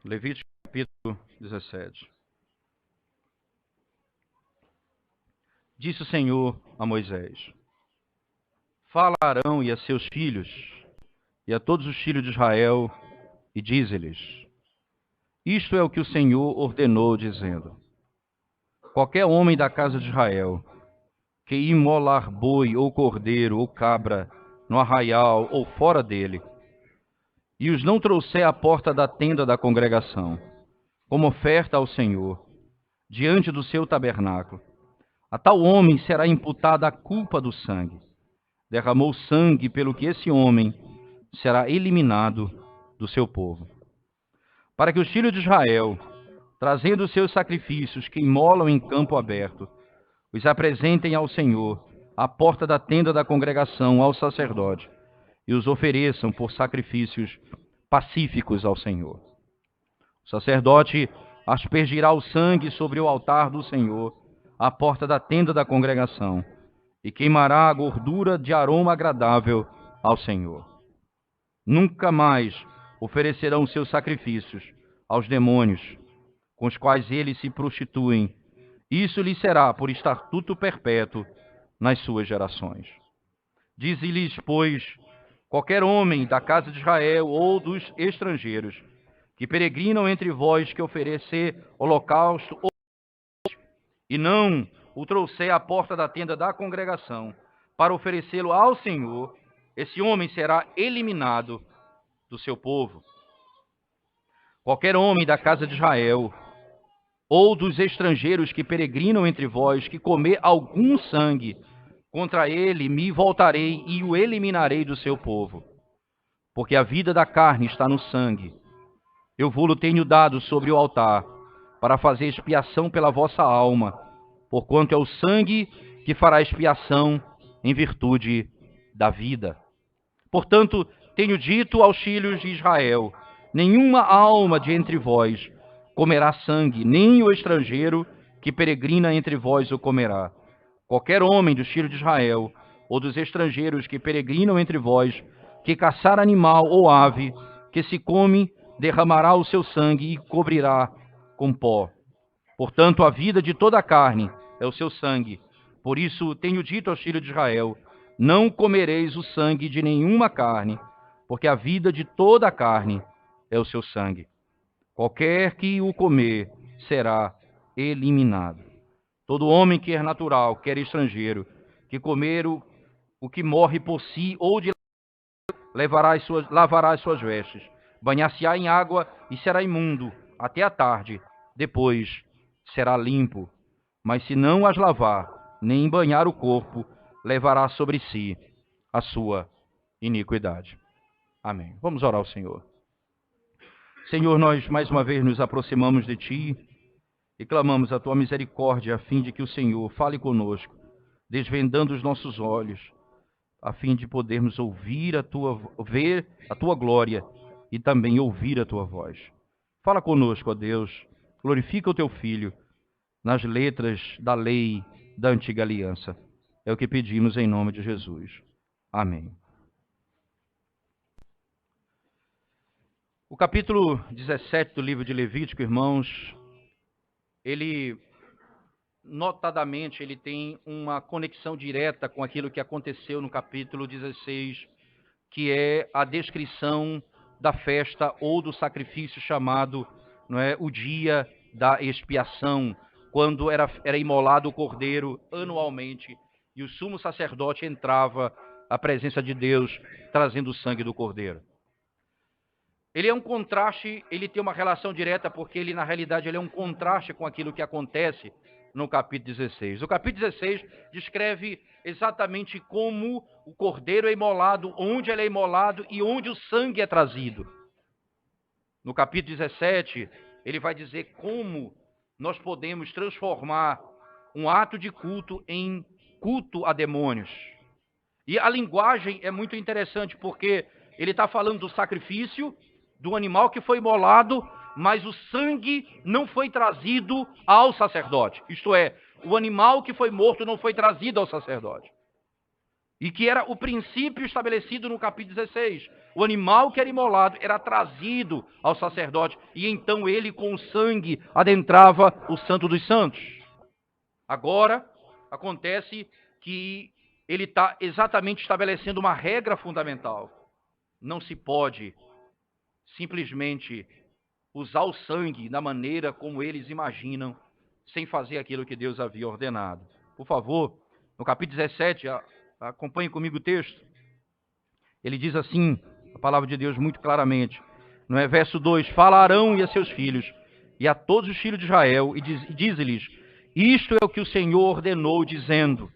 Levítico capítulo 17. Disse o Senhor a Moisés: Fala a Arão e a seus filhos, e a todos os filhos de Israel, e dize-lhes: Isto é o que o Senhor ordenou, dizendo: Qualquer homem da casa de Israel que imolar boi ou cordeiro ou cabra no arraial ou fora dele, e os não trouxer à porta da tenda da congregação, como oferta ao Senhor, diante do seu tabernáculo, a tal homem será imputada a culpa do sangue. Derramou sangue, pelo que esse homem será eliminado do seu povo. Para que os filhos de Israel, trazendo os seus sacrifícios que imolam em campo aberto, os apresentem ao Senhor, à porta da tenda da congregação, ao sacerdote, e os ofereçam por sacrifícios pacíficos ao Senhor. O sacerdote aspergirá o sangue sobre o altar do Senhor, à porta da tenda da congregação, e queimará a gordura de aroma agradável ao Senhor. Nunca mais oferecerão seus sacrifícios aos demônios, com os quais eles se prostituem. Isso lhes será por estatuto perpétuo nas suas gerações. Dize-lhes, pois, qualquer homem da casa de Israel ou dos estrangeiros que peregrinam entre vós, que oferecer holocausto e não o trouxer à porta da tenda da congregação para oferecê-lo ao Senhor, esse homem será eliminado do seu povo. Qualquer homem da casa de Israel ou dos estrangeiros que peregrinam entre vós, que comer algum sangue, contra ele me voltarei e o eliminarei do seu povo. Porque a vida da carne está no sangue. Eu vou-lo tenho dado sobre o altar, para fazer expiação pela vossa alma, porquanto é o sangue que fará expiação em virtude da vida. Portanto, tenho dito aos filhos de Israel: nenhuma alma de entre vós comerá sangue, nem o estrangeiro que peregrina entre vós o comerá. Qualquer homem dos filhos de Israel, ou dos estrangeiros que peregrinam entre vós, que caçar animal ou ave, que se come, derramará o seu sangue e cobrirá com pó. Portanto, a vida de toda a carne é o seu sangue. Por isso tenho dito aos filhos de Israel: não comereis o sangue de nenhuma carne, porque a vida de toda a carne é o seu sangue. Qualquer que o comer será eliminado. Todo homem que é natural, quer estrangeiro, que comer o que morre por si ou de lavará as suas vestes, banhar-se-á em água e será imundo até a tarde, depois será limpo. Mas se não as lavar, nem banhar o corpo, levará sobre si a sua iniquidade. Amém. Vamos orar ao Senhor. Senhor, nós mais uma vez nos aproximamos de Ti e clamamos a Tua misericórdia a fim de que o Senhor fale conosco, desvendando os nossos olhos, a fim de podermos ver a Tua glória e também ouvir a Tua voz. Fala conosco, ó Deus, glorifica o Teu Filho nas letras da lei da antiga aliança. É o que pedimos em nome de Jesus. Amém. O capítulo 17 do livro de Levítico, irmãos, ele notadamente ele tem uma conexão direta com aquilo que aconteceu no capítulo 16, que é a descrição da festa ou do sacrifício chamado, não é, o dia da expiação, quando era imolado o cordeiro anualmente e o sumo sacerdote entrava à presença de Deus trazendo o sangue do cordeiro. Ele é um contraste, ele tem uma relação direta porque ele, na realidade, ele é um contraste com aquilo que acontece no capítulo 16. O capítulo 16 descreve exatamente como o cordeiro é imolado, onde ele é imolado e onde o sangue é trazido. No capítulo 17, ele vai dizer como nós podemos transformar um ato de culto em culto a demônios. E a linguagem é muito interessante porque ele está falando do sacrifício, do animal que foi imolado, mas o sangue não foi trazido ao sacerdote. Isto é, o animal que foi morto não foi trazido ao sacerdote. E que era o princípio estabelecido no capítulo 16. O animal que era imolado era trazido ao sacerdote, e então ele com o sangue adentrava o Santo dos Santos. Agora, acontece que ele está exatamente estabelecendo uma regra fundamental. Não se pode simplesmente usar o sangue da maneira como eles imaginam, sem fazer aquilo que Deus havia ordenado. Por favor, no capítulo 17, acompanhe comigo o texto. Ele diz assim, a palavra de Deus muito claramente, não é? Verso 2, fala a Arão e a seus filhos, e a todos os filhos de Israel, e diz-lhes, isto é o que o Senhor ordenou, dizendo,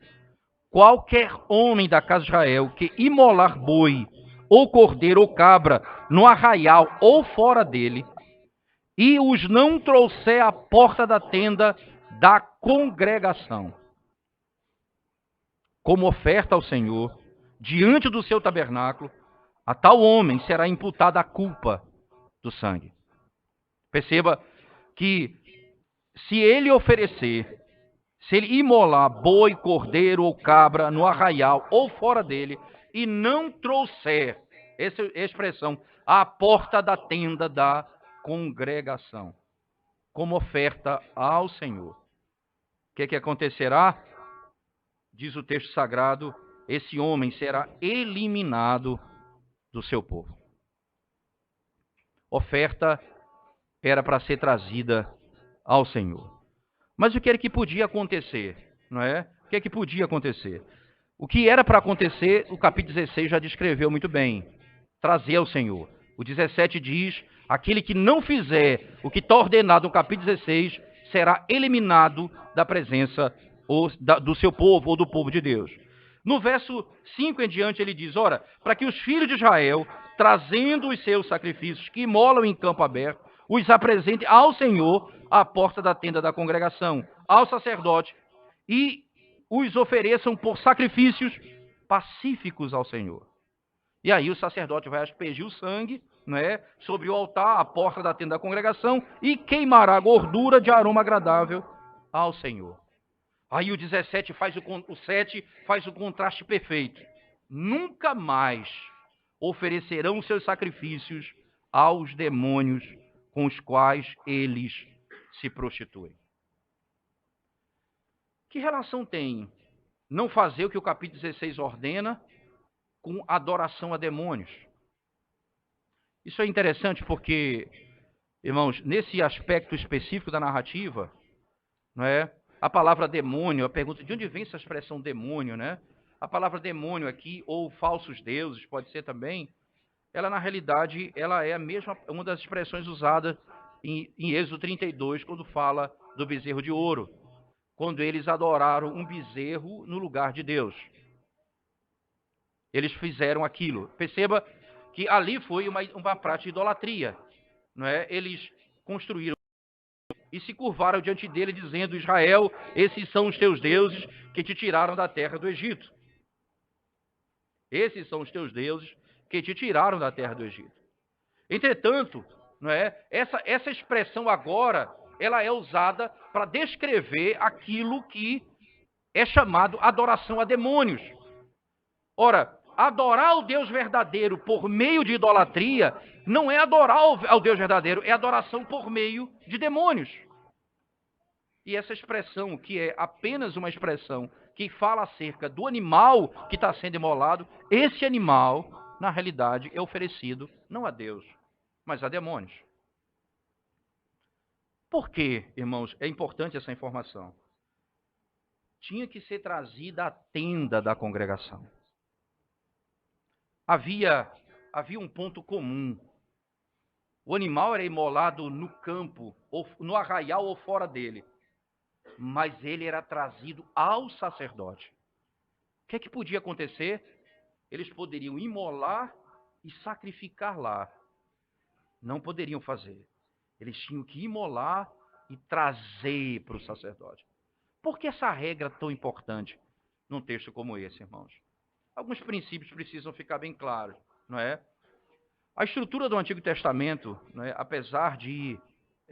qualquer homem da casa de Israel que imolar boi, ou cordeiro, ou cabra, no arraial, ou fora dele, e os não trouxer à porta da tenda da congregação, como oferta ao Senhor, diante do seu tabernáculo, a tal homem será imputada a culpa do sangue. Perceba que se ele oferecer, se ele imolar boi, cordeiro ou cabra no arraial ou fora dele, e não trouxer, essa expressão, à porta da tenda da congregação, como oferta ao Senhor, o que acontecerá? Diz o texto sagrado, esse homem será eliminado do seu povo. Oferta era para ser trazida ao Senhor. Mas o que era que podia acontecer? Não é? O que é que podia acontecer? O que era para acontecer, o capítulo 16 já descreveu muito bem. Trazer ao Senhor. O 17 diz, aquele que não fizer o que está ordenado no capítulo 16, será eliminado da presença do seu povo ou do povo de Deus. No verso 5 em diante ele diz, ora, para que os filhos de Israel, trazendo os seus sacrifícios que imolam em campo aberto, os apresentem ao Senhor à porta da tenda da congregação, ao sacerdote, e os ofereçam por sacrifícios pacíficos ao Senhor. E aí o sacerdote vai aspergir o sangue, né, sobre o altar, a porta da tenda da congregação, e queimará a gordura de aroma agradável ao Senhor. Aí o 17 o 7 faz o contraste perfeito. Nunca mais oferecerão seus sacrifícios aos demônios com os quais eles se prostituem. Que relação tem não fazer o que o capítulo 16 ordena com adoração a demônios? Isso é interessante porque, irmãos, nesse aspecto específico da narrativa, não é? A palavra demônio, a pergunta de onde vem essa expressão demônio, né? A palavra demônio aqui, ou falsos deuses, pode ser também, ela na realidade, ela é a mesma, uma das expressões usadas em Êxodo 32, quando fala do bezerro de ouro, quando eles adoraram um bezerro no lugar de Deus. Eles fizeram aquilo. Perceba que ali foi uma prática de idolatria, não é? Eles construíram e se curvaram diante dele, dizendo, Israel, esses são os teus deuses que te tiraram da terra do Egito. Esses são os teus deuses que te tiraram da terra do Egito. Entretanto, não é? Essa expressão agora, ela é usada para descrever aquilo que é chamado adoração a demônios. Ora, adorar o Deus verdadeiro por meio de idolatria não é adorar ao Deus verdadeiro, é adoração por meio de demônios. E essa expressão, que é apenas uma expressão que fala acerca do animal que está sendo imolado, esse animal, na realidade, é oferecido não a Deus, mas a demônios. Por que, irmãos, é importante essa informação? Tinha que ser trazida à tenda da congregação. Havia um ponto comum. O animal era imolado no campo, ou no arraial ou fora dele. Mas ele era trazido ao sacerdote. O que é que podia acontecer? Eles poderiam imolar e sacrificar lá. Não poderiam fazer. Eles tinham que imolar e trazer para o sacerdote. Por que essa regra tão importante num texto como esse, irmãos? Alguns princípios precisam ficar bem claros, não é? A estrutura do Antigo Testamento, não é, apesar de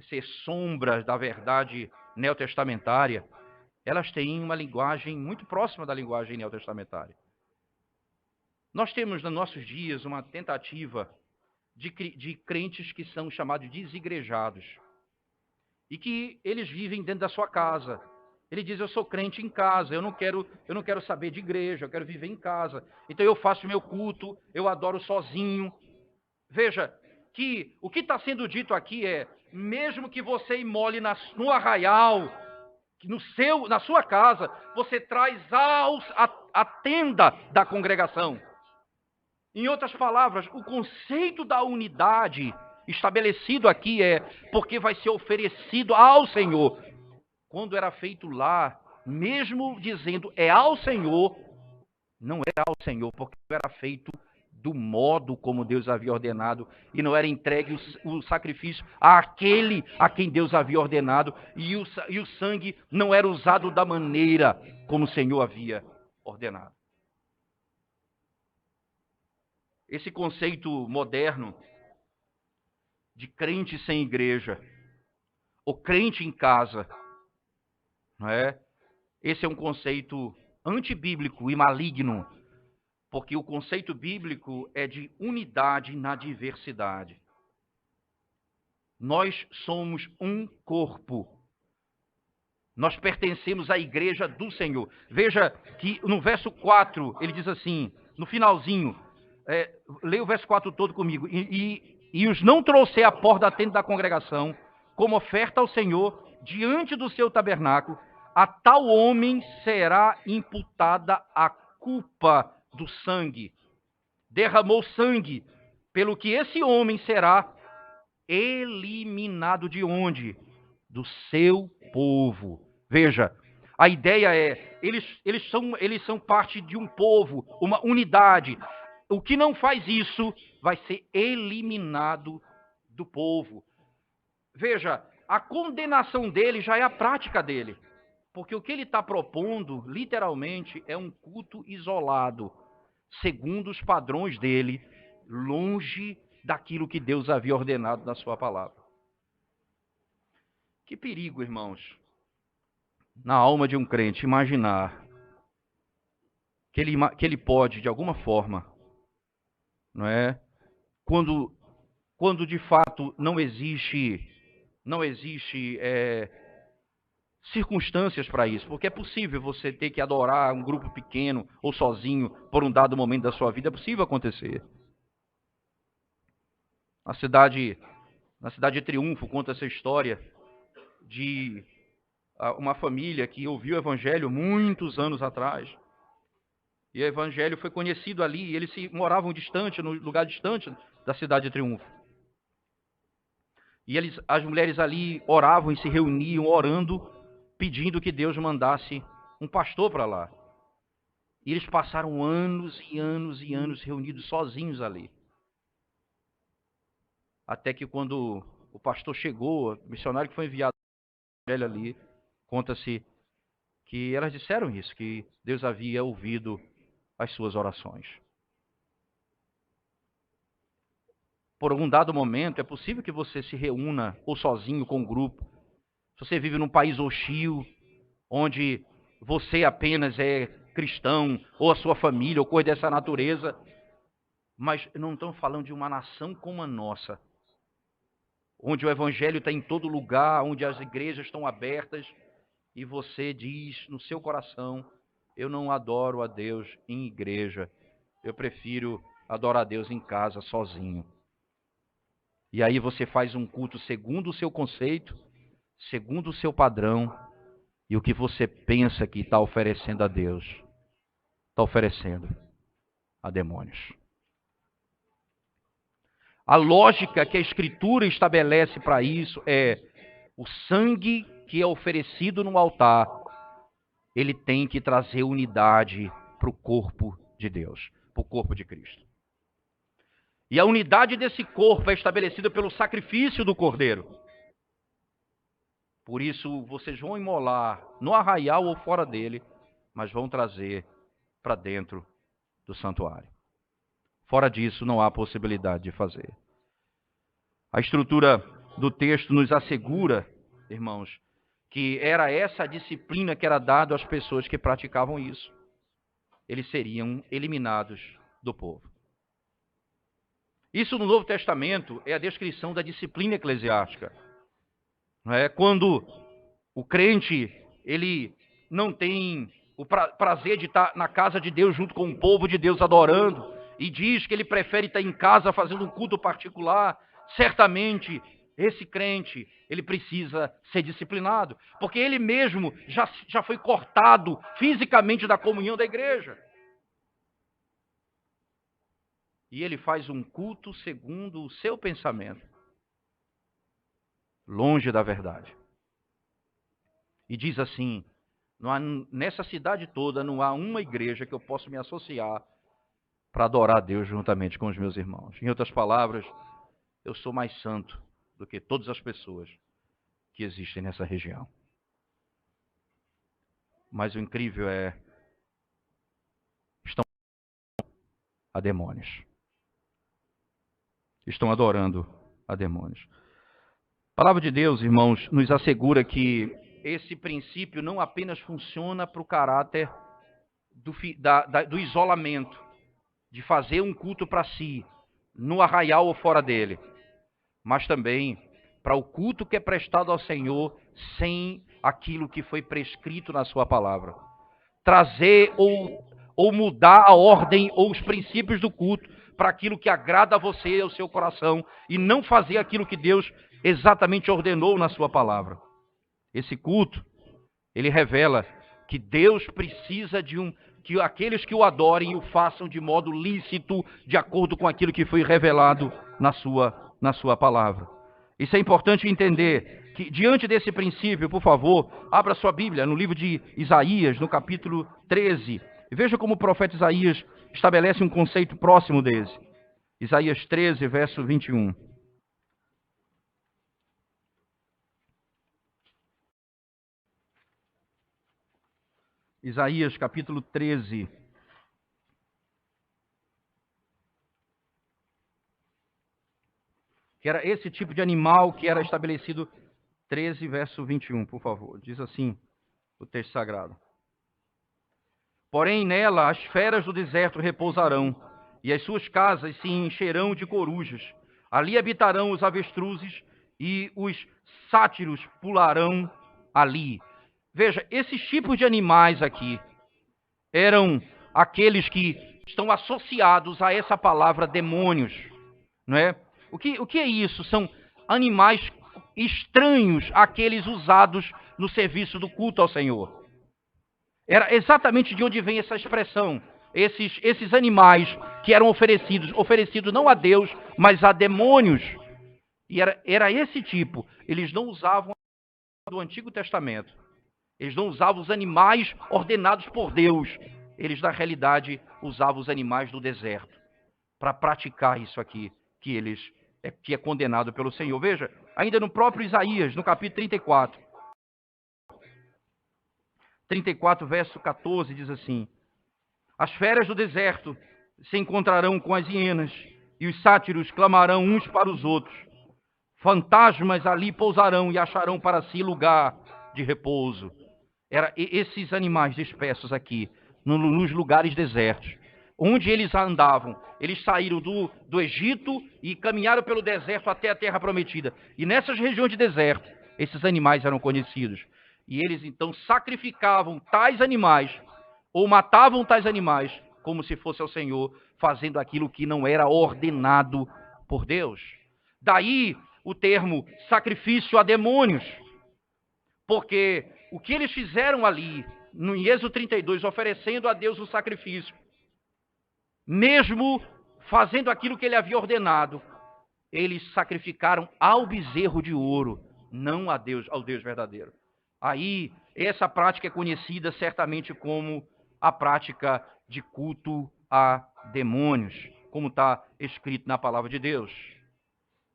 ser sombras da verdade neotestamentária, elas têm uma linguagem muito próxima da linguagem neotestamentária. Nós temos nos nossos dias uma tentativa de crentes que são chamados de desigrejados e que eles vivem dentro da sua casa. Ele diz: eu sou crente em casa, eu não quero saber de igreja, eu quero viver em casa. Então eu faço meu culto, eu adoro sozinho. Veja que o que está sendo dito aqui é: mesmo que você imole no arraial, na sua casa, você traz a tenda da congregação. Em outras palavras, o conceito da unidade estabelecido aqui é porque vai ser oferecido ao Senhor. Quando era feito lá, mesmo dizendo é ao Senhor, não era ao Senhor, porque era feito do modo como Deus havia ordenado, e não era entregue o sacrifício àquele a quem Deus havia ordenado, e o sangue não era usado da maneira como o Senhor havia ordenado. Esse conceito moderno de crente sem igreja, ou crente em casa, não é? Esse é um conceito antibíblico e maligno, porque o conceito bíblico é de unidade na diversidade. Nós somos um corpo. Nós pertencemos à igreja do Senhor. Veja que no verso 4, ele diz assim, no finalzinho, leia o verso 4 todo comigo. E os não trouxe à porta da tenda da congregação, como oferta ao Senhor, diante do seu tabernáculo, a tal homem será imputada a culpa do sangue. Derramou sangue, pelo que esse homem será eliminado de onde? Do seu povo. Veja, a ideia é, eles são parte de um povo, uma unidade. O que não faz isso vai ser eliminado do povo. Veja, a condenação dele já é a prática dele. Porque o que ele está propondo, literalmente, é um culto isolado, segundo os padrões dele, longe daquilo que Deus havia ordenado na sua palavra. Que perigo, irmãos, na alma de um crente, imaginar que ele pode, de alguma forma, não é? Quando de fato não existe circunstâncias para isso, porque é possível você ter que adorar um grupo pequeno ou sozinho por um dado momento da sua vida, é possível acontecer. Na cidade de Triunfo conta essa história de uma família que ouviu o evangelho muitos anos atrás. E o evangelho foi conhecido ali, e eles moravam distante, no lugar distante da cidade de Triunfo. E as mulheres ali oravam e se reuniam, orando, pedindo que Deus mandasse um pastor para lá. E eles passaram anos e anos e anos reunidos sozinhos ali. Até que quando o pastor chegou, o missionário que foi enviado ali, conta-se que elas disseram isso, que Deus havia ouvido as suas orações. Por algum dado momento, é possível que você se reúna ou sozinho com um grupo. Se você vive num país hostil, onde você apenas é cristão, ou a sua família, ou coisa dessa natureza, mas não estamos falando de uma nação como a nossa, onde o evangelho está em todo lugar, onde as igrejas estão abertas, e você diz no seu coração: eu não adoro a Deus em igreja, eu prefiro adorar a Deus em casa, sozinho. E aí você faz um culto segundo o seu conceito, segundo o seu padrão, e o que você pensa que está oferecendo a Deus, está oferecendo a demônios. A lógica que a Escritura estabelece para isso é: o sangue que é oferecido no altar, ele tem que trazer unidade para o corpo de Deus, para o corpo de Cristo. E a unidade desse corpo é estabelecida pelo sacrifício do Cordeiro. Por isso, vocês vão imolar no arraial ou fora dele, mas vão trazer para dentro do santuário. Fora disso, não há possibilidade de fazer. A estrutura do texto nos assegura, irmãos, que era essa a disciplina que era dada às pessoas que praticavam isso. Eles seriam eliminados do povo. Isso no Novo Testamento é a descrição da disciplina eclesiástica. Não é? Quando o crente, ele não tem o prazer de estar na casa de Deus junto com o povo de Deus adorando, e diz que ele prefere estar em casa fazendo um culto particular, certamente esse crente, ele precisa ser disciplinado, porque ele mesmo já foi cortado fisicamente da comunhão da igreja. E ele faz um culto segundo o seu pensamento, longe da verdade. E diz assim: nessa cidade toda não há uma igreja que eu possa me associar para adorar a Deus juntamente com os meus irmãos. Em outras palavras, eu sou mais santo do que todas as pessoas que existem nessa região. Mas o incrível é, estão a demônios. Estão adorando a demônios. A palavra de Deus, irmãos, nos assegura que esse princípio não apenas funciona para o caráter do isolamento, de fazer um culto para si, no arraial ou fora dele, mas também para o culto que é prestado ao Senhor sem aquilo que foi prescrito na sua palavra. Trazer ou mudar a ordem ou os princípios do culto para aquilo que agrada a você e ao seu coração, e não fazer aquilo que Deus exatamente ordenou na sua palavra. Esse culto, ele revela que Deus precisa que aqueles que o adorem o façam de modo lícito, de acordo com aquilo que foi revelado na sua palavra. Isso é importante entender, que diante desse princípio, por favor, abra sua Bíblia no livro de Isaías, no capítulo 13. E veja como o profeta Isaías estabelece um conceito próximo desse. Isaías 13, verso 21. Isaías, capítulo 13. Que era esse tipo de animal que era estabelecido. 13, verso 21, por favor. Diz assim o texto sagrado: porém nela as feras do deserto repousarão, e as suas casas se encherão de corujas. Ali habitarão os avestruzes, e os sátiros pularão ali. Veja, esses tipos de animais aqui eram aqueles que estão associados a essa palavra demônios, não é? O que é isso? São animais estranhos àqueles usados no serviço do culto ao Senhor. Era exatamente de onde vem essa expressão. Esses animais que eram oferecidos não a Deus, mas a demônios. E era esse tipo. Eles não usavam do Antigo Testamento. Eles não usavam os animais ordenados por Deus. Eles, na realidade, usavam os animais do deserto para praticar isso aqui, que é condenado pelo Senhor. Veja, ainda no próprio Isaías, no capítulo 34. 34, verso 14, diz assim: as feras do deserto se encontrarão com as hienas, e os sátiros clamarão uns para os outros. Fantasmas ali pousarão e acharão para si lugar de repouso. Esses animais dispersos aqui, nos lugares desertos, onde eles andavam. Eles saíram do Egito e caminharam pelo deserto até a terra prometida. E nessas regiões de deserto, esses animais eram conhecidos. E eles então sacrificavam tais animais, ou matavam tais animais, como se fosse ao Senhor, fazendo aquilo que não era ordenado por Deus. Daí o termo sacrifício a demônios. Porque o que eles fizeram ali, no Êxodo 32, oferecendo a Deus o sacrifício, mesmo fazendo aquilo que ele havia ordenado, eles sacrificaram ao bezerro de ouro, não a Deus, ao Deus verdadeiro. Aí, essa prática é conhecida certamente como a prática de culto a demônios, como está escrito na palavra de Deus.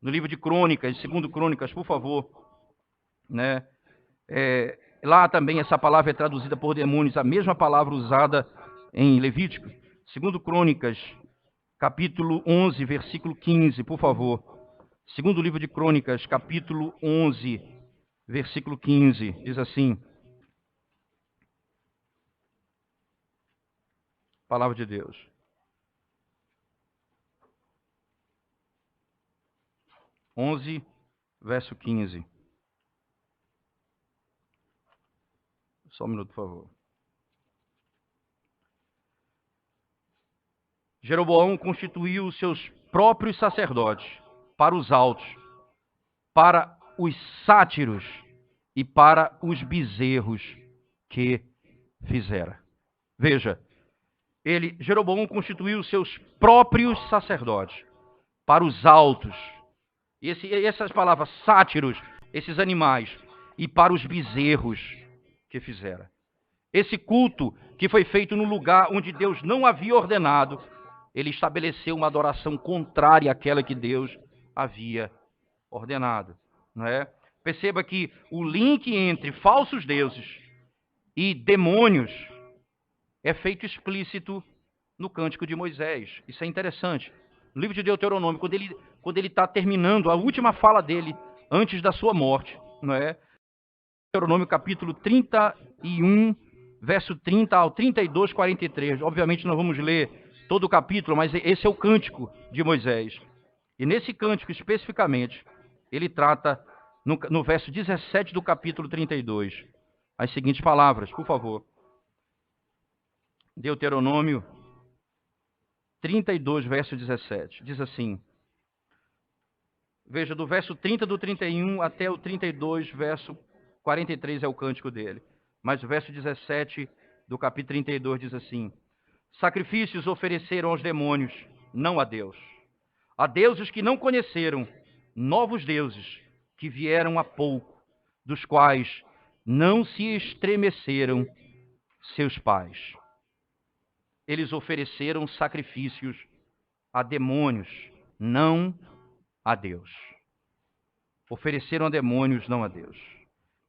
No livro de Crônicas, 2 Crônicas, por favor, né? Lá também essa palavra é traduzida por demônios, a mesma palavra usada em Levítico. 2 Crônicas, capítulo 11, versículo 15, por favor. Segundo livro de Crônicas, capítulo 11, versículo 15, diz assim: palavra de Deus. 11, verso 15. Só um minuto, por favor. Jeroboão constituiu os seus próprios sacerdotes para os altos, para os sátiros e para os bezerros que fizera. Veja, Jeroboão constituiu os seus próprios sacerdotes para os altos, essas palavras sátiros, esses animais, e para os bezerros que fizera. Esse culto que foi feito no lugar onde Deus não havia ordenado, ele estabeleceu uma adoração contrária àquela que Deus havia ordenado, não é? Perceba que o link entre falsos deuses e demônios é feito explícito no Cântico de Moisés. Isso é interessante. No livro de Deuteronômio, quando ele está terminando a última fala dele antes da sua morte, não é? Deuteronômio capítulo 31, verso 30 ao 32, 43. Obviamente nós vamos ler todo o capítulo, mas esse é o Cântico de Moisés. E nesse cântico especificamente, ele trata no verso 17 do capítulo 32, as seguintes palavras, por favor. Deuteronômio 32, verso 17. Diz assim. Veja, do verso 30 do 31 até o 32, verso 43 é o cântico dele. Mas o verso 17 do capítulo 32 diz assim: sacrifícios ofereceram aos demônios, não a Deus. A deuses que não conheceram, novos deuses que vieram há pouco, dos quais não se estremeceram seus pais. Eles ofereceram sacrifícios a demônios, não a Deus. Ofereceram a demônios, não a Deus.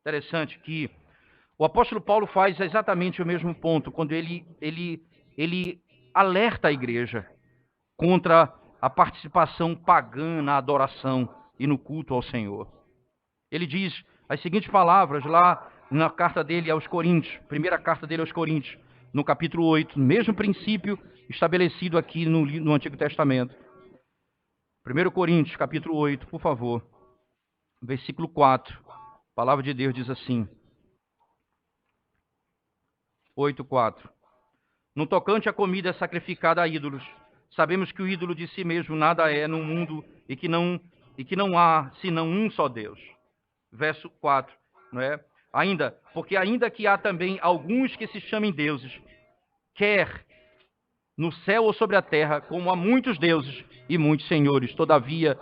Interessante que o apóstolo Paulo faz exatamente o mesmo ponto, quando ele alerta a igreja contra a participação pagã na adoração e no culto ao Senhor. Ele diz as seguintes palavras lá na carta dele aos Coríntios, primeira carta dele aos Coríntios, no capítulo 8, mesmo princípio estabelecido aqui no Antigo Testamento. 1 Coríntios, capítulo 8, por favor, versículo 4. A palavra de Deus diz assim, 8:4. No tocante à comida sacrificada a ídolos, sabemos que o ídolo de si mesmo nada é no mundo e que não há senão um só Deus. Verso 4, não é? Porque ainda que há também alguns que se chamem deuses, quer no céu ou sobre a terra, como há muitos deuses e muitos senhores, todavia,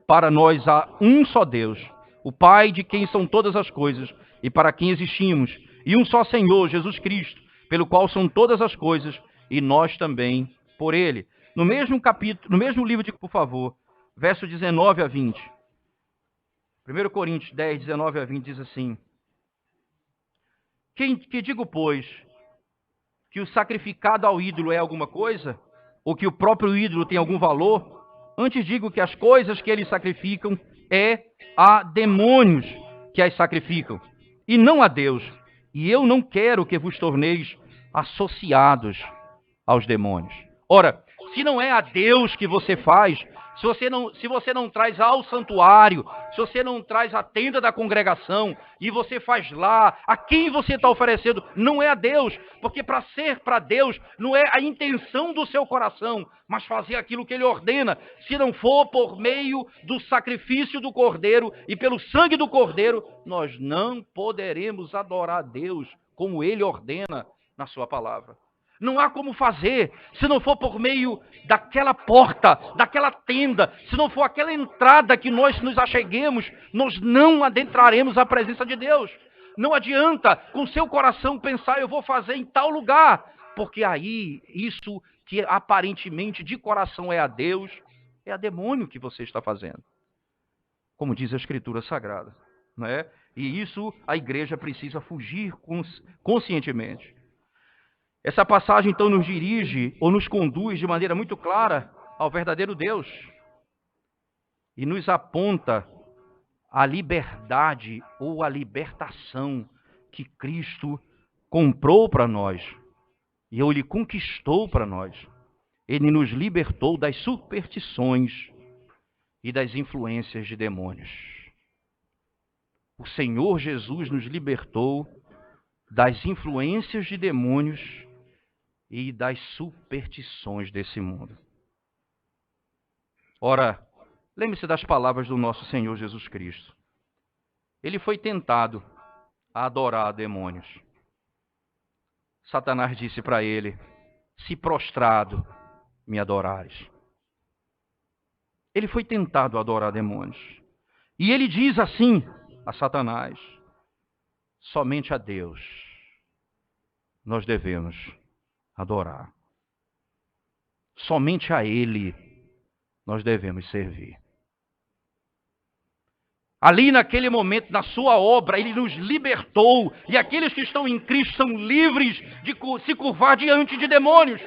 para nós há um só Deus, o Pai de quem são todas as coisas e para quem existimos, e um só Senhor, Jesus Cristo, pelo qual são todas as coisas e nós também por Ele. No mesmo capítulo, no mesmo livro, por favor, verso 19 a 20. 1 Coríntios 10, 19 a 20 diz assim: que digo, pois, que o sacrificado ao ídolo é alguma coisa? Ou que o próprio ídolo tem algum valor? Antes digo que as coisas que eles sacrificam é a demônios que as sacrificam, e não a Deus. E eu não quero que vos torneis associados aos demônios. Ora, se não é a Deus que você faz, se você não traz ao santuário, se você não traz à tenda da congregação, e você faz lá, a quem você está oferecendo, não é a Deus, porque para ser para Deus, não é a intenção do seu coração, mas fazer aquilo que Ele ordena, se não for por meio do sacrifício do Cordeiro, e pelo sangue do Cordeiro, nós não poderemos adorar a Deus, como Ele ordena na sua palavra. Não há como fazer, se não for por meio daquela porta, daquela tenda, se não for aquela entrada que nós nos acheguemos, nós não adentraremos a presença de Deus. Não adianta com seu coração pensar, eu vou fazer em tal lugar, porque aí isso que aparentemente de coração é a Deus, é a demônio que você está fazendo. Como diz a Escritura Sagrada, não é? E isso a igreja precisa fugir conscientemente. Essa passagem, então, nos dirige ou nos conduz de maneira muito clara ao verdadeiro Deus e nos aponta a liberdade ou a libertação que Cristo comprou para nós e Ele conquistou para nós. Ele nos libertou das superstições e das influências de demônios. O Senhor Jesus nos libertou das influências de demônios e das superstições desse mundo. Ora, lembre-se das palavras do nosso Senhor Jesus Cristo. Ele foi tentado a adorar demônios. Satanás disse para ele: se prostrado me adorares. Ele foi tentado a adorar demônios. E ele diz assim a Satanás: somente a Deus nós devemos adorar. Somente a Ele nós devemos servir. Ali naquele momento, na sua obra, Ele nos libertou. E aqueles que estão em Cristo são livres de se curvar diante de demônios,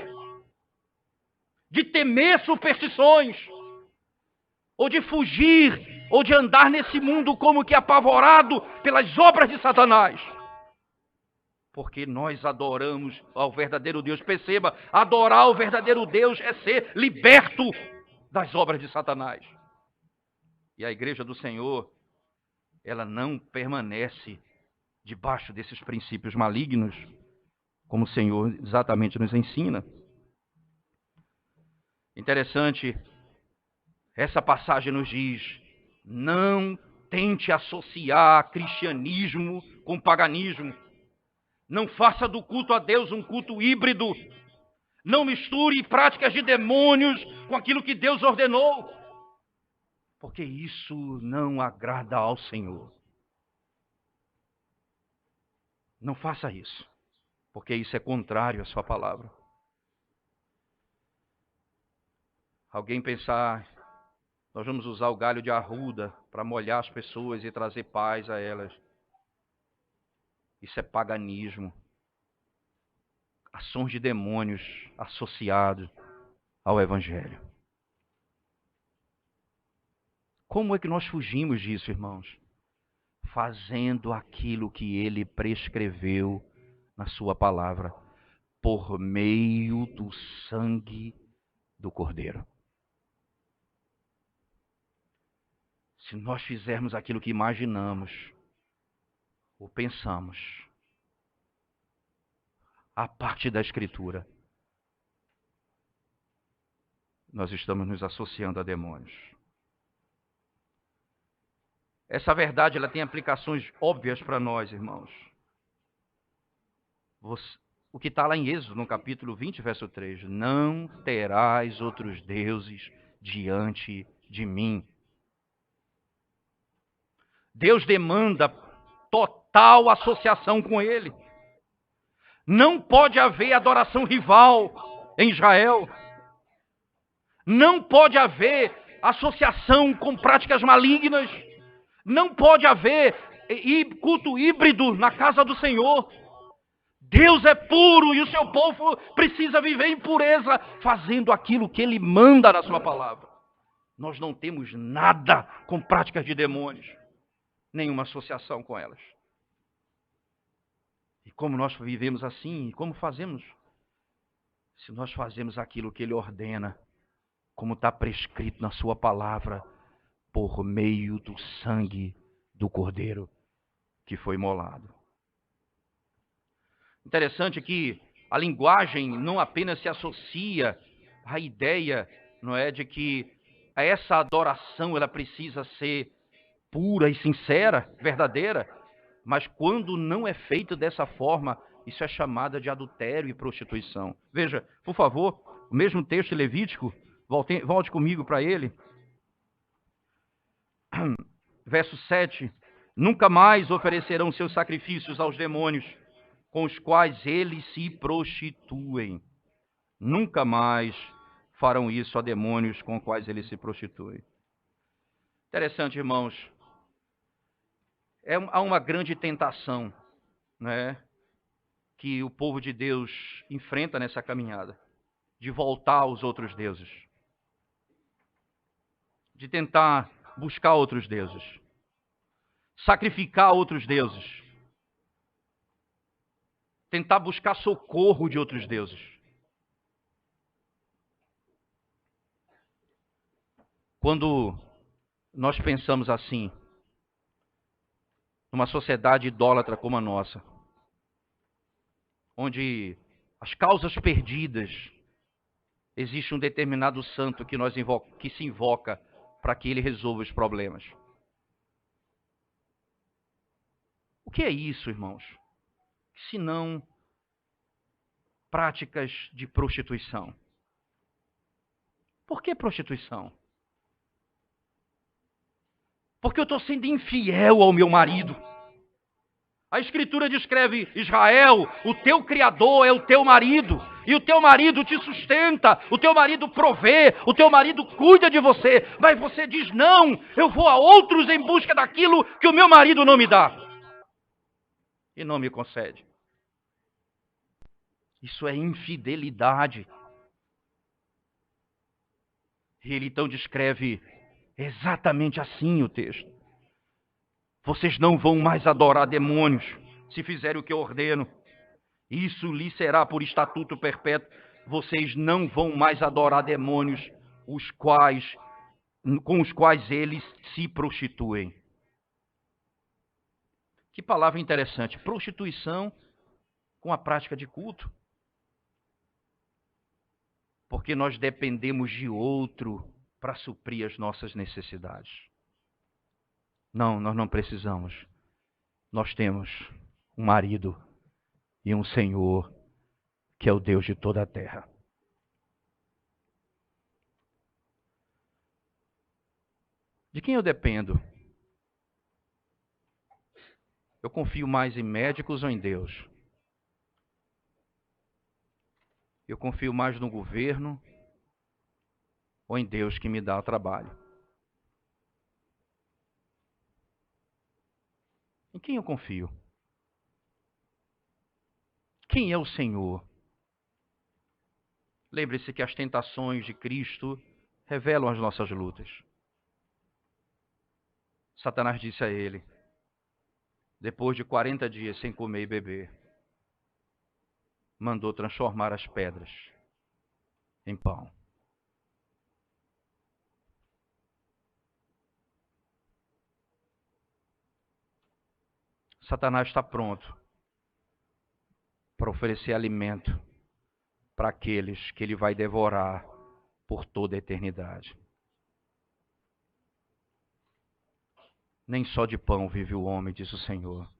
de temer superstições, ou de fugir, ou de andar nesse mundo como que apavorado pelas obras de Satanás. Porque nós adoramos ao verdadeiro Deus. Perceba, adorar o verdadeiro Deus é ser liberto das obras de Satanás. E a igreja do Senhor, ela não permanece debaixo desses princípios malignos, como o Senhor exatamente nos ensina. Interessante, essa passagem nos diz: não tente associar cristianismo com paganismo. Não faça do culto a Deus um culto híbrido. Não misture práticas de demônios com aquilo que Deus ordenou. Porque isso não agrada ao Senhor. Não faça isso. Porque isso é contrário à sua palavra. Alguém pensar, nós vamos usar o galho de arruda para molhar as pessoas e trazer paz a elas. Isso é paganismo. Ações de demônios associados ao Evangelho. Como é que nós fugimos disso, irmãos? Fazendo aquilo que Ele prescreveu na sua palavra, por meio do sangue do Cordeiro. Se nós fizermos aquilo que imaginamos ou pensamos, a parte da Escritura, nós estamos nos associando a demônios. Essa verdade ela tem aplicações óbvias para nós, irmãos. O que está lá em Êxodo, no capítulo 20, verso 3. Não terás outros deuses diante de mim. Deus demanda total associação com Ele. Não pode haver adoração rival em Israel. Não pode haver associação com práticas malignas. Não pode haver culto híbrido na casa do Senhor. Deus é puro e o seu povo precisa viver em pureza, fazendo aquilo que Ele manda na sua palavra. Nós não temos nada com práticas de demônios, nenhuma associação com elas. E como nós vivemos assim, e como fazemos? Se nós fazemos aquilo que Ele ordena, como está prescrito na sua palavra, por meio do sangue do Cordeiro que foi imolado. Interessante que a linguagem não apenas se associa à ideia, não é, de que essa adoração ela precisa ser pura e sincera, verdadeira, mas quando não é feita dessa forma, isso é chamada de adultério e prostituição. Veja, por favor, o mesmo texto Levítico, volte comigo para ele. Verso 7. Nunca mais oferecerão seus sacrifícios aos demônios, com os quais eles se prostituem. Nunca mais farão isso a demônios com os quais eles se prostituem. Interessante, irmãos. Há uma grande tentação, né, que o povo de Deus enfrenta nessa caminhada, de voltar aos outros deuses, de tentar buscar outros deuses, sacrificar outros deuses, tentar buscar socorro de outros deuses. Quando nós pensamos assim, numa sociedade idólatra como a nossa, onde as causas perdidas, existe um determinado santo que se invoca para que ele resolva os problemas. O que é isso, irmãos? Se não práticas de prostituição. Por que prostituição? Porque eu estou sendo infiel ao meu marido. A Escritura descreve Israel, o teu Criador é o teu marido, e o teu marido te sustenta, o teu marido provê, o teu marido cuida de você, mas você diz, não, eu vou a outros em busca daquilo que o meu marido não me dá. E não me concede. Isso é infidelidade. E ele então descreve exatamente assim o texto. Vocês não vão mais adorar demônios, se fizerem o que eu ordeno. Isso lhe será por estatuto perpétuo. Vocês não vão mais adorar demônios, com os quais eles se prostituem. Que palavra interessante. Prostituição com a prática de culto. Porque nós dependemos de outro para suprir as nossas necessidades. Não, nós não precisamos. Nós temos um marido e um Senhor que é o Deus de toda a terra. De quem eu dependo? Eu confio mais em médicos ou em Deus? Eu confio mais no governo ou em Deus que me dá o trabalho? Em quem eu confio? Quem é o Senhor? Lembre-se que as tentações de Cristo revelam as nossas lutas. Satanás disse a ele, depois de 40 dias sem comer e beber, mandou transformar as pedras em pão. Satanás está pronto para oferecer alimento para aqueles que ele vai devorar por toda a eternidade. Nem só de pão vive o homem, diz o Senhor.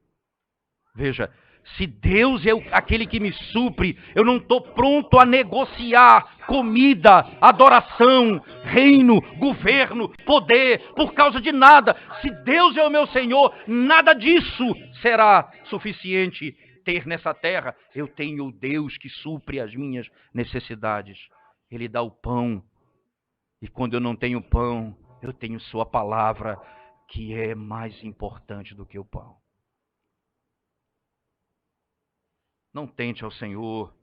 Veja, se Deus é aquele que me supre, eu não estou pronto a negociar comida, adoração, reino, governo, poder, por causa de nada. Se Deus é o meu Senhor, nada disso será suficiente ter nessa terra. Eu tenho o Deus que supre as minhas necessidades. Ele dá o pão. E quando eu não tenho pão, eu tenho sua palavra, que é mais importante do que o pão. Não tente ao Senhor.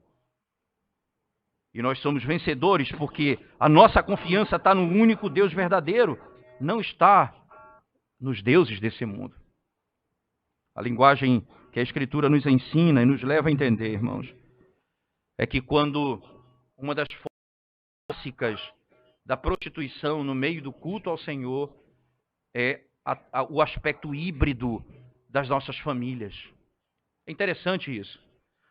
E nós somos vencedores porque a nossa confiança está no único Deus verdadeiro. Não está nos deuses desse mundo. A linguagem que a Escritura nos ensina e nos leva a entender, irmãos, é que quando uma das formas básicas da prostituição no meio do culto ao Senhor é o aspecto híbrido das nossas famílias. É interessante isso.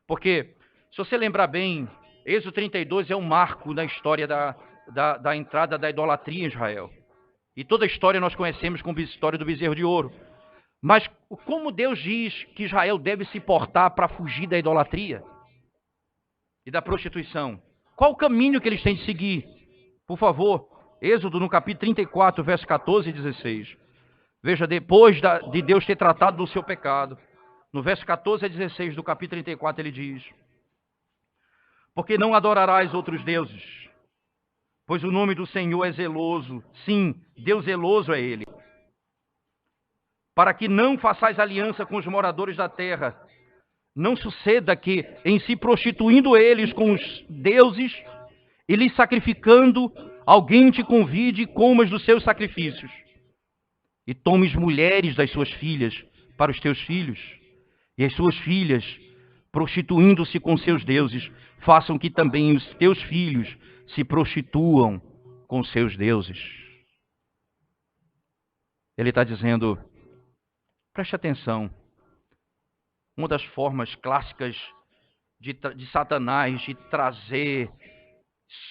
Porque, se você lembrar bem, Êxodo 32 é um marco na história da entrada da idolatria em Israel. E toda a história nós conhecemos como a história do bezerro de ouro. Mas como Deus diz que Israel deve se portar para fugir da idolatria e da prostituição? Qual o caminho que eles têm de seguir? Por favor, Êxodo no capítulo 34, versos 14 e 16. Veja, depois de Deus ter tratado do seu pecado, no verso 14 a 16 do capítulo 34, ele diz: porque não adorarás outros deuses, pois o nome do Senhor é zeloso. Sim, Deus zeloso é Ele. Para que não façais aliança com os moradores da terra. Não suceda que, em se prostituindo eles com os deuses, e lhes sacrificando, alguém te convide e comas dos seus sacrifícios. E tomes mulheres das suas filhas para os teus filhos. E as suas filhas, prostituindo-se com seus deuses, façam que também os teus filhos se prostituam com seus deuses. Ele está dizendo, preste atenção, uma das formas clássicas de Satanás de trazer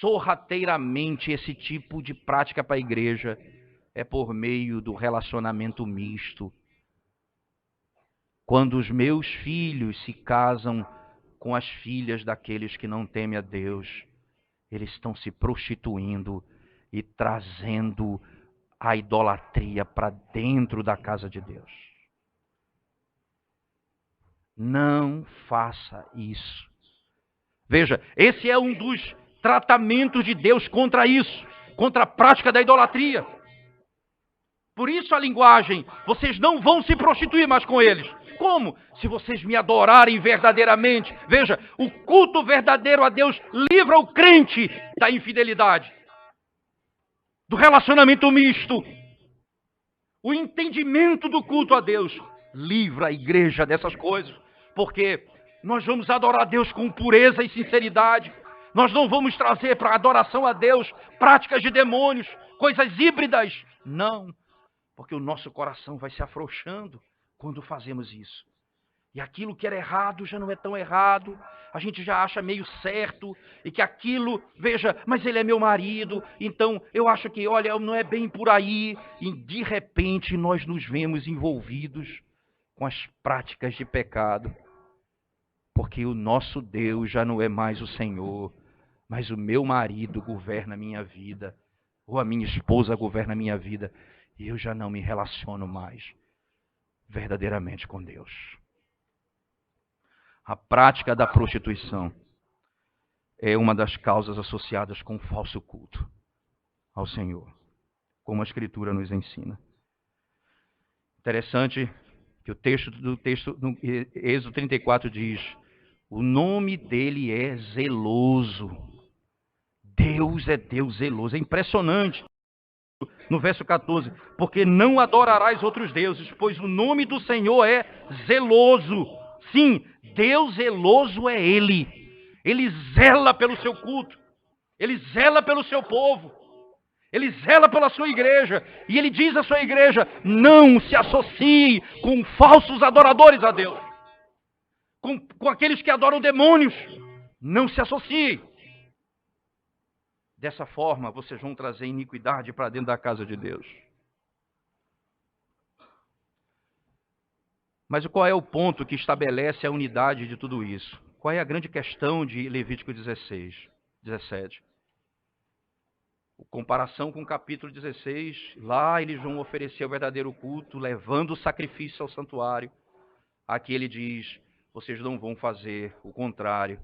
sorrateiramente esse tipo de prática para a igreja é por meio do relacionamento misto. Quando os meus filhos se casam com as filhas daqueles que não temem a Deus, eles estão se prostituindo e trazendo a idolatria para dentro da casa de Deus. Não faça isso. Veja, esse é um dos tratamentos de Deus contra isso, contra a prática da idolatria. Por isso a linguagem, vocês não vão se prostituir mais com eles. Como? Se vocês me adorarem verdadeiramente. Veja, o culto verdadeiro a Deus livra o crente da infidelidade, do relacionamento misto. O entendimento do culto a Deus livra a igreja dessas coisas, porque nós vamos adorar a Deus com pureza e sinceridade. Nós não vamos trazer para a adoração a Deus práticas de demônios, coisas híbridas. Não, porque o nosso coração vai se afrouxando quando fazemos isso. E aquilo que era errado já não é tão errado. A gente já acha meio certo. E que aquilo, veja, mas ele é meu marido. Então eu acho que, olha, não é bem por aí. E de repente nós nos vemos envolvidos com as práticas de pecado. Porque o nosso Deus já não é mais o Senhor. Mas o meu marido governa a minha vida. Ou a minha esposa governa a minha vida. E eu já não me relaciono mais verdadeiramente com Deus. A prática da prostituição é uma das causas associadas com o falso culto ao Senhor, como a Escritura nos ensina. Interessante que o texto no Êxodo 34 diz, o nome dele é zeloso. Deus é Deus zeloso. É impressionante. No verso 14, porque não adorarás outros deuses, pois o nome do Senhor é zeloso. Sim, Deus zeloso é Ele. Ele zela pelo seu culto. Ele zela pelo seu povo. Ele zela pela sua igreja. E Ele diz à sua igreja, não se associe com falsos adoradores a Deus. Com aqueles que adoram demônios. Não se associe. Dessa forma, vocês vão trazer iniquidade para dentro da casa de Deus. Mas qual é o ponto que estabelece a unidade de tudo isso? Qual é a grande questão de Levítico 17? A comparação com o capítulo 16, lá eles vão oferecer o verdadeiro culto, levando o sacrifício ao santuário. Aqui ele diz, vocês não vão fazer o contrário,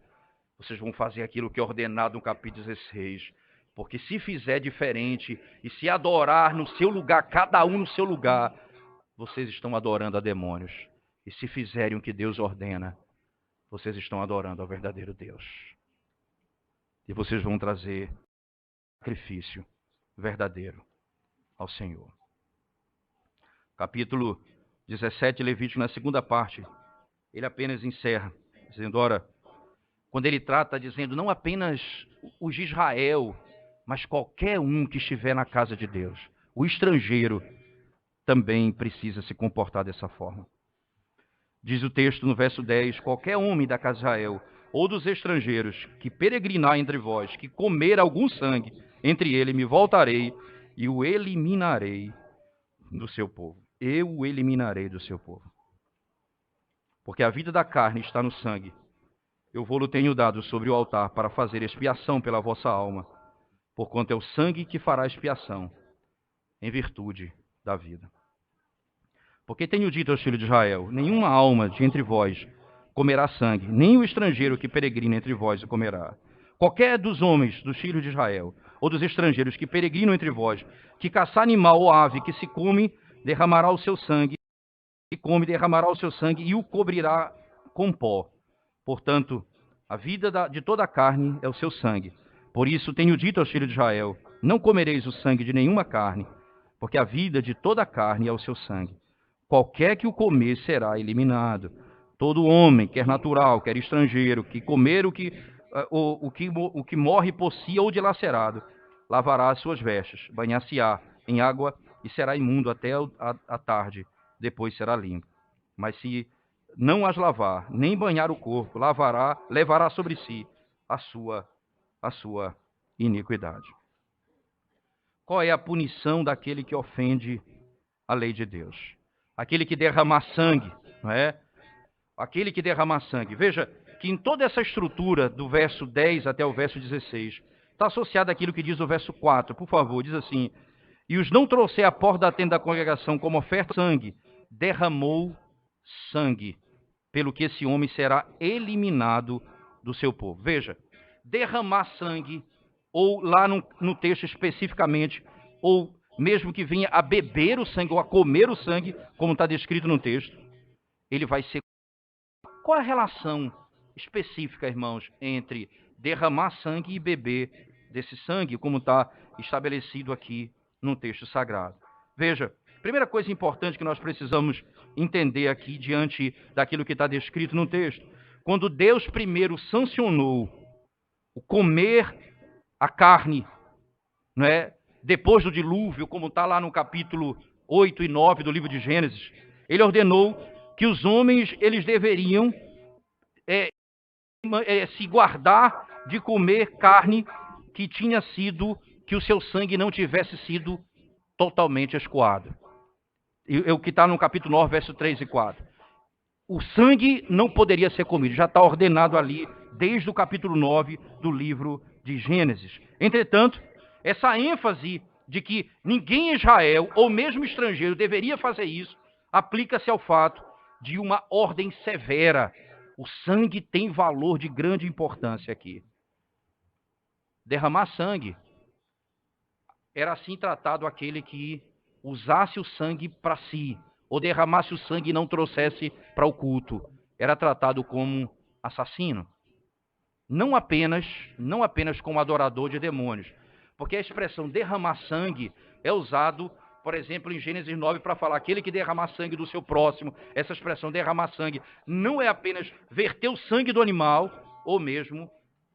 vocês vão fazer aquilo que é ordenado no capítulo 16. Porque se fizer diferente e se adorar no seu lugar, cada um no seu lugar, vocês estão adorando a demônios. E se fizerem o que Deus ordena, vocês estão adorando ao verdadeiro Deus. E vocês vão trazer sacrifício verdadeiro ao Senhor. Capítulo 17, Levítico, na segunda parte, ele apenas encerra, dizendo, ora, quando ele trata, dizendo, não apenas os de Israel, mas qualquer um que estiver na casa de Deus, o estrangeiro também precisa se comportar dessa forma. Diz o texto no verso 10, qualquer homem da casa de Israel, ou dos estrangeiros, que peregrinar entre vós, que comer algum sangue entre ele, me voltarei e o eliminarei do seu povo. Eu o eliminarei do seu povo. Porque a vida da carne está no sangue. Eu vou-lo tenho dado sobre o altar para fazer expiação pela vossa alma, porquanto é o sangue que fará expiação em virtude da vida. Porque tenho dito aos filhos de Israel, nenhuma alma de entre vós comerá sangue, nem o estrangeiro que peregrina entre vós o comerá. Qualquer dos homens dos filhos de Israel, ou dos estrangeiros que peregrinam entre vós, que caçar animal ou ave que se come, derramará o seu sangue, e come, derramará o seu sangue e o cobrirá com pó. Portanto, a vida de toda a carne é o seu sangue. Por isso tenho dito aos filhos de Israel, não comereis o sangue de nenhuma carne, porque a vida de toda a carne é o seu sangue. Qualquer que o comer será eliminado. Todo homem, quer natural, quer estrangeiro, que comer o que morre por si ou dilacerado, lavará as suas vestes, banhar-se-á em água e será imundo até a tarde, depois será limpo. Mas se não as lavar, nem banhar o corpo, levará sobre si a sua iniquidade. Qual é a punição daquele que ofende a lei de Deus? Aquele que derramar sangue, não é? Aquele que derramar sangue. Veja que em toda essa estrutura, do verso 10 até o verso 16, está associado àquilo que diz o verso 4. Por favor, diz assim: e os não trouxer à porta da tenda da congregação como oferta sangue, derramou sangue, pelo que esse homem será eliminado do seu povo. Veja, derramar sangue, ou lá no texto especificamente, ou mesmo que venha a beber o sangue, ou a comer o sangue, como está descrito no texto, ele vai ser... Qual a relação específica, irmãos, entre derramar sangue e beber desse sangue, como está estabelecido aqui no texto sagrado? Veja, primeira coisa importante que nós precisamos entender aqui diante daquilo que está descrito no texto: quando Deus primeiro sancionou o comer a carne, não é? Depois do dilúvio, como está lá no capítulo 8 e 9 do livro de Gênesis, ele ordenou que os homens eles deveriam se guardar de comer carne que o seu sangue não tivesse sido totalmente escoado. O que está no capítulo 9, verso 3 e 4. O sangue não poderia ser comido, já está ordenado ali desde o capítulo 9 do livro de Gênesis. Entretanto, essa ênfase de que ninguém em Israel, ou mesmo estrangeiro, deveria fazer isso, aplica-se ao fato de uma ordem severa. O sangue tem valor de grande importância aqui. Derramar sangue era assim tratado aquele que usasse o sangue para si, ou derramasse o sangue e não trouxesse para o culto. Era tratado como assassino. Não apenas como adorador de demônios, porque a expressão derramar sangue é usado, por exemplo, em Gênesis 9 para falar aquele que derramar sangue do seu próximo. Essa expressão derramar sangue não é apenas verter o sangue do animal, ou mesmo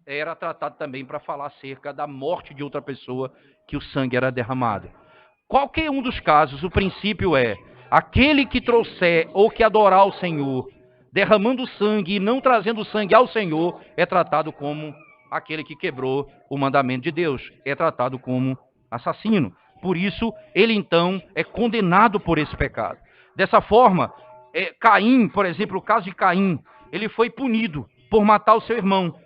era tratado também para falar acerca da morte de outra pessoa que o sangue era derramado. Qualquer um dos casos, o princípio é: aquele que trouxer ou que adorar o Senhor, derramando sangue e não trazendo sangue ao Senhor, é tratado como aquele que quebrou o mandamento de Deus, é tratado como assassino. Por isso, ele então é condenado por esse pecado. Dessa forma, Caim, por exemplo, o caso de Caim, ele foi punido por matar o seu irmão.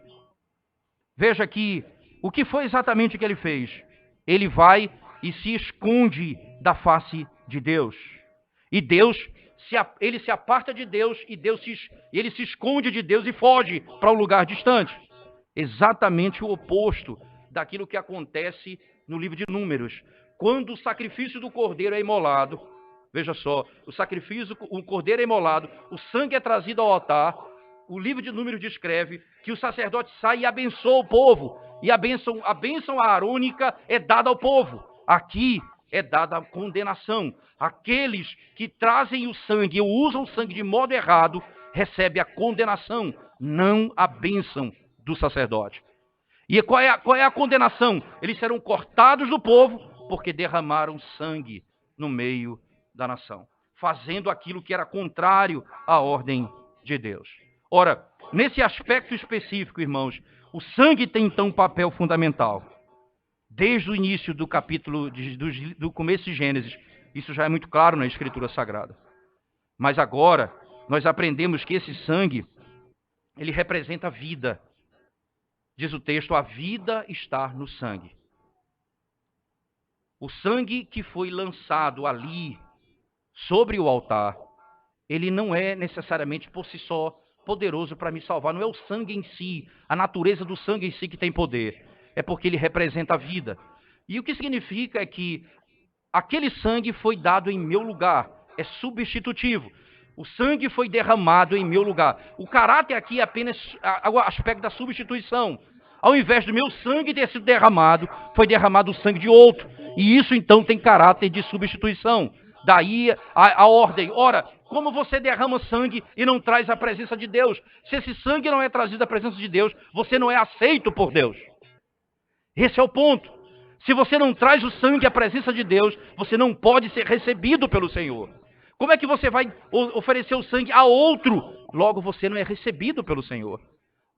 Veja aqui, o que foi exatamente que ele fez? Ele vai e se esconde da face de Deus. E Deus, ele se aparta de Deus e ele se esconde de Deus e foge para um lugar distante. Exatamente o oposto daquilo que acontece no livro de Números. Quando o sacrifício do cordeiro é imolado, veja só, o cordeiro é imolado, o sangue é trazido ao altar, o livro de Números descreve que o sacerdote sai e abençoa o povo, e a bênção arônica é dada ao povo. Aqui é dada a condenação. Aqueles que trazem o sangue ou usam o sangue de modo errado, recebem a condenação, não a bênção do sacerdote. E qual é a condenação? Eles serão cortados do povo porque derramaram sangue no meio da nação, fazendo aquilo que era contrário à ordem de Deus. Ora, nesse aspecto específico, irmãos, o sangue tem então um papel fundamental. Desde o início do capítulo, do começo de Gênesis, isso já é muito claro na Escritura Sagrada. Mas agora, nós aprendemos que esse sangue, ele representa a vida. Diz o texto, a vida está no sangue. O sangue que foi lançado ali, sobre o altar, ele não é necessariamente por si só poderoso para me salvar. Não é o sangue em si, a natureza do sangue em si que tem poder. É porque ele representa a vida. E o que significa é que aquele sangue foi dado em meu lugar. É substitutivo. O sangue foi derramado em meu lugar. O caráter aqui é apenas o aspecto da substituição. Ao invés do meu sangue ter sido derramado, foi derramado o sangue de outro. E isso então tem caráter de substituição. Daí a ordem. Ora, como você derrama sangue e não traz a presença de Deus? Se esse sangue não é trazido à presença de Deus, você não é aceito por Deus. Esse é o ponto. Se você não traz o sangue à presença de Deus, você não pode ser recebido pelo Senhor. Como é que você vai oferecer o sangue a outro? Logo, você não é recebido pelo Senhor.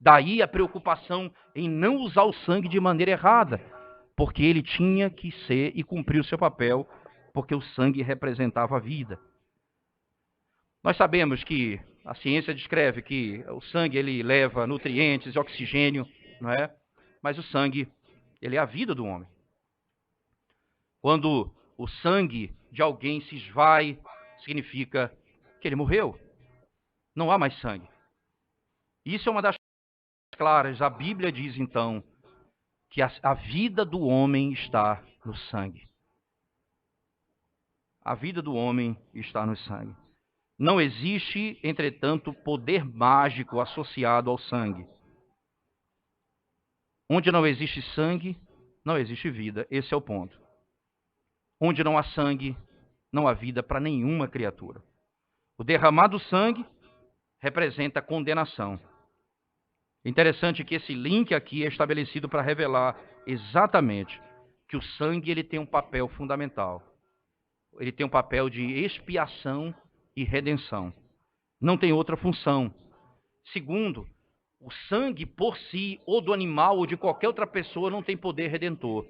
Daí a preocupação em não usar o sangue de maneira errada, porque ele tinha que ser e cumprir o seu papel, porque o sangue representava a vida. Nós sabemos que a ciência descreve que o sangue ele leva nutrientes e oxigênio, não é? Mas o sangue, ele é a vida do homem. Quando o sangue de alguém se esvai, significa que ele morreu. Não há mais sangue. Isso é uma das claras. A Bíblia diz, então, que a vida do homem está no sangue. A vida do homem está no sangue. Não existe, entretanto, poder mágico associado ao sangue. Onde não existe sangue, não existe vida. Esse é o ponto. Onde não há sangue, não há vida para nenhuma criatura. O derramado sangue representa condenação. Interessante que esse link aqui é estabelecido para revelar exatamente que o sangue ele tem um papel fundamental. Ele tem um papel de expiação e redenção. Não tem outra função. Segundo, o sangue por si, ou do animal, ou de qualquer outra pessoa, não tem poder redentor.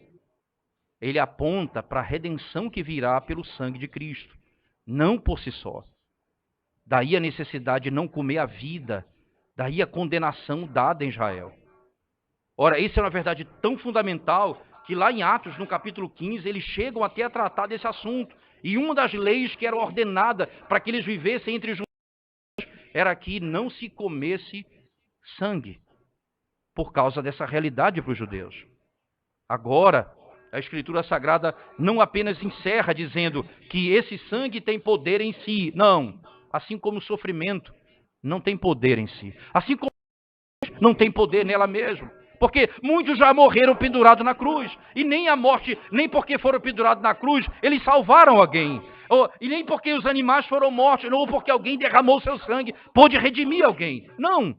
Ele aponta para a redenção que virá pelo sangue de Cristo, não por si só. Daí a necessidade de não comer a vida, daí a condenação dada em Israel. Ora, isso é uma verdade tão fundamental que lá em Atos, no capítulo 15, eles chegam até a tratar desse assunto. E uma das leis que era ordenada para que eles vivessem entre os judeus era que não se comesse sangue, por causa dessa realidade para os judeus. Agora, a Escritura Sagrada não apenas encerra dizendo que esse sangue tem poder em si. Não. Assim como o sofrimento não tem poder em si. Assim como não tem poder nela mesma. Porque muitos já morreram pendurados na cruz. E nem a morte, nem porque foram pendurados na cruz, eles salvaram alguém. E nem porque os animais foram mortos, ou porque alguém derramou seu sangue, pôde redimir alguém. Não.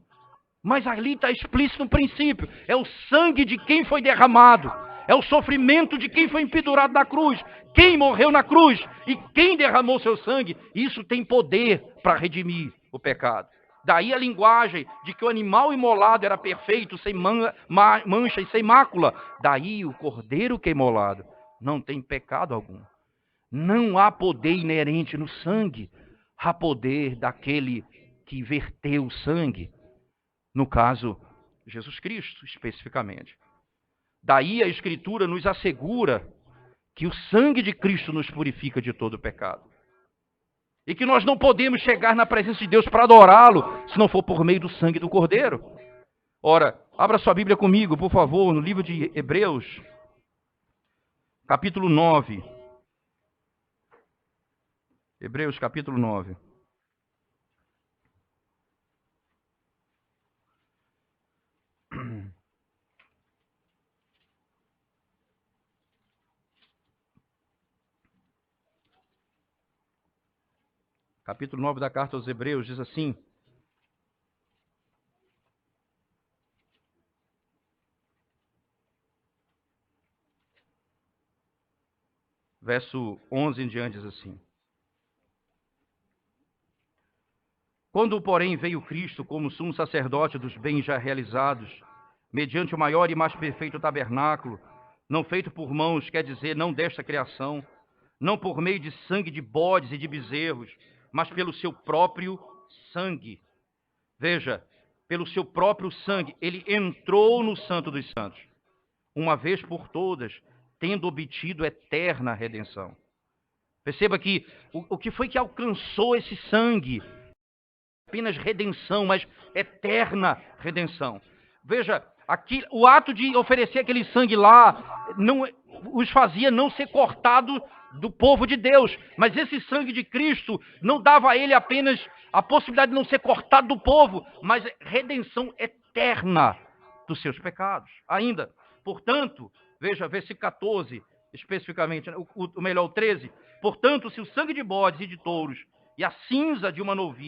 Mas ali está explícito no princípio. É o sangue de quem foi derramado. É o sofrimento de quem foi pendurado na cruz. Quem morreu na cruz e quem derramou seu sangue. Isso tem poder para redimir o pecado. Daí a linguagem de que o animal imolado era perfeito, sem mancha e sem mácula. Daí o cordeiro que é imolado não tem pecado algum. Não há poder inerente no sangue. Há poder daquele que verteu o sangue. No caso, Jesus Cristo, especificamente. Daí a Escritura nos assegura que o sangue de Cristo nos purifica de todo pecado. E que nós não podemos chegar na presença de Deus para adorá-lo, se não for por meio do sangue do Cordeiro. Ora, abra sua Bíblia comigo, por favor, no livro de Hebreus, capítulo 9. Hebreus, capítulo 9. Capítulo 9 da carta aos Hebreus diz assim: verso 11 em diante diz assim: Quando, porém, veio Cristo como sumo sacerdote dos bens já realizados, mediante o maior e mais perfeito tabernáculo, não feito por mãos, quer dizer, não desta criação, não por meio de sangue de bodes e de bezerros, mas pelo seu próprio sangue. Veja, pelo seu próprio sangue, ele entrou no Santo dos Santos, uma vez por todas, tendo obtido eterna redenção. Perceba que o que foi que alcançou esse sangue? Apenas redenção, mas eterna redenção. Veja, aqui, o ato de oferecer aquele sangue lá não os fazia não ser cortado do povo de Deus, mas esse sangue de Cristo não dava a ele apenas a possibilidade de não ser cortado do povo, mas redenção eterna dos seus pecados. Ainda, portanto, veja, versículo 14, especificamente, o 13, portanto, se o sangue de bodes e de touros e a cinza de uma novilha